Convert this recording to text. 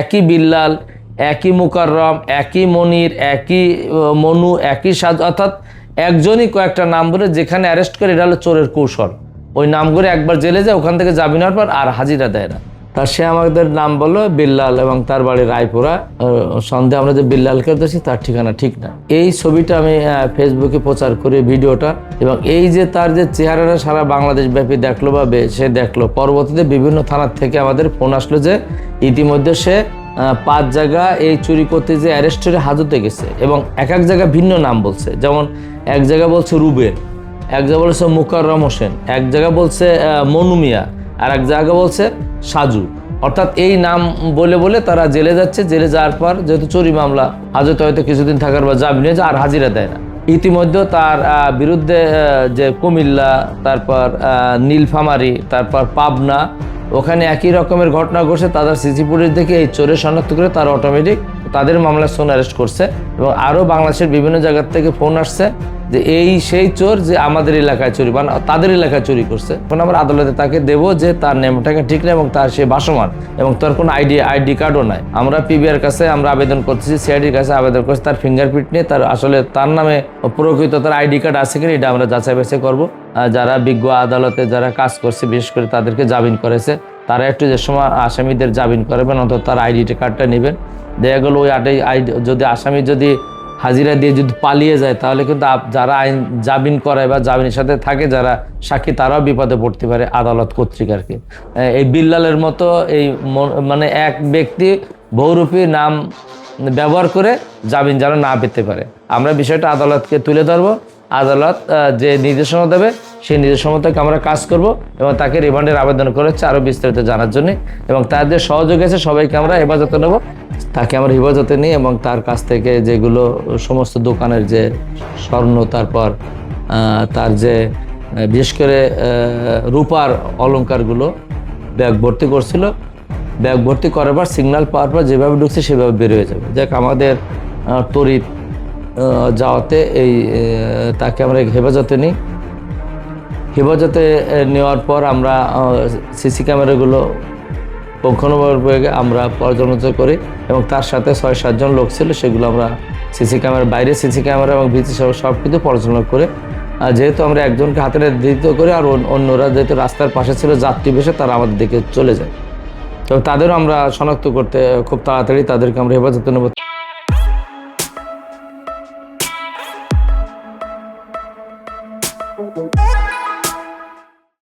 একই বিল্লাল, একই মুকাররম, একই মনির, একই মনু, একই সাজ, অর্থাৎ একজনই কয়েকটা নাম বলে যেখানে অ্যারেস্ট করে, এটা হলো চোরের কৌশল। ওই নাম করে একবার জেলে যায়, ওখান থেকে জামিন হওয়ার পর আর হাজিরা দেয় না। তা সে আমাদের নাম বললো বিল্লাল এবং তার বাড়ি রায়পুরা। সন্দেহ আমরা যে বিল্লালকে ধরেছি, তার ঠিকানা ঠিক না। এই ছবিটা আমি ফেসবুকে প্রচার করি, ভিডিওটা, এবং এই যে তার যে চেহারাটা সারা বাংলাদেশ ব্যাপী দেখলো বা সে দেখলো, পরবর্তীতে বিভিন্ন থানার থেকে আমাদের ফোন আসলো যে ইতিমধ্যে সে 5 জায়গা এই চুরি করতে যে অ্যারেস্ট হয়ে হাজতে গেছে, এবং এক এক জায়গায় ভিন্ন নাম বলছে। যেমন এক জায়গায় বলছে রুবেল, এক জায়গায় বলছে মুকাররম হোসেন, এক জায়গায় বলছে মনু মিয়া, আর এক জায়গায় বলছে সাজু। অর্থাৎ এই নাম বলে বলে তারা জেলে যাচ্ছে। জেলে যাওয়ার পর যেহেতু চুরি মামলা, হাজতে হয়তো কিছুদিন থাকার পর জামিন হয়ে যায়, আর হাজিরা দেয় না। ইতিমধ্যে তার বিরুদ্ধে যে কুমিল্লা, তারপর নীলফামারী, তারপর পাবনা, ওখানে একই রকমের ঘটনা ঘটছে। তাদের সিসি ফুটেজ দেখে এই চোরের শনাক্ত করে তারা অটোমেটিক তাদের মামলায় সোন অ্যারেস্ট করছে। এবং আরও বাংলাদেশের বিভিন্ন জায়গার থেকে ফোন আসছে যে এই সেই চোর যে আমাদের এলাকায় চুরি, মানে তাদের এলাকায় চুরি করছে। এখন আমরা আদালতে তাকে দেবো যে তার নেমটাকে ঠিক নেই এবং তার সে বাসমান, এবং তার কোনো আইডি কার্ডও নাই। আমরা পিবিআর কাছে আমরা আবেদন করতেছি, সিআইডির কাছে আবেদন করছি, তার ফিঙ্গারপ্রিন্ট নিয়ে তার আসলে তার নামে প্রকৃত তার আইডি কার্ড আছে কিনা এটা আমরা যাচাই বাছাই করবো। যারা বিজ্ঞ আদালতে যারা কাজ করছে, বিশেষ করে তাদেরকে জামিন করেছে, তারা একটু যে সময় আসামিদের জামিন করবেন অন্তত তার আইডি কার্ডটা নেবেন। দেখা গেলো ওই আইডি যদি আসামি যদি হাজিরা দিয়ে যদি পালিয়ে যায়, তাহলে কিন্তু যারা আইন জামিন করায় বা জামিনের সাথে থাকে যারা সাক্ষী, তারাও বিপদে পড়তে পারে আদালত কর্তৃক আর কি। এই বিল্লালের মতো এই মানে এক ব্যক্তি বহুরূপী নাম ব্যবহার করে জামিন যেন না পেতে পারে, আমরা বিষয়টা আদালতকে তুলে ধরবো। আদালত যে নির্দেশনা দেবে সেই নির্দেশনা থেকে আমরা কাজ করব, এবং তাকে রিমান্ডের আবেদন করেছে আরও বিস্তারিত জানার জন্য। এবং তার যে সহযোগী আছে সবাইকে আমরা হেফাজতে নেব, তাকে আমরা হেফাজতে নিই, এবং তার কাছ থেকে যেগুলো সমস্ত দোকানের যে স্বর্ণ, তারপর তার যে বিশেষ করে রূপার অলংকারগুলো ব্যাগ ভর্তি করছিল, ব্যাগ ভর্তি করার পর সিগন্যাল পাওয়ার পর যেভাবে ঢুকছে সেভাবে বের হয়ে যাবে। যাক, আমাদের তড়িৎ যাওয়াতে এই তাকে আমরা হেফাজতে নিই। হেফাজতে নেওয়ার পর আমরা সিসি ক্যামেরাগুলো পুঙ্খানুপুঙ্খভাবে আমরা পর্যালোচনা করি, এবং তার সাথে 6-7 জন লোক ছিল, সেগুলো আমরা সিসি ক্যামেরার বাইরে সিসি ক্যামেরা এবং ভিসি সব কিছু পর্যালোচনা করে, যেহেতু আমরা একজনকে হাতে নির্ধারিত করি, আর অন্যরা যেহেতু রাস্তার পাশে ছিল যাত্রী বেশে, তারা আমাদের দিকে চলে যায়। তো তাদেরও আমরা শনাক্ত করতে খুব তাড়াতাড়ি তাদেরকে আমরা হেফাজতে নেব।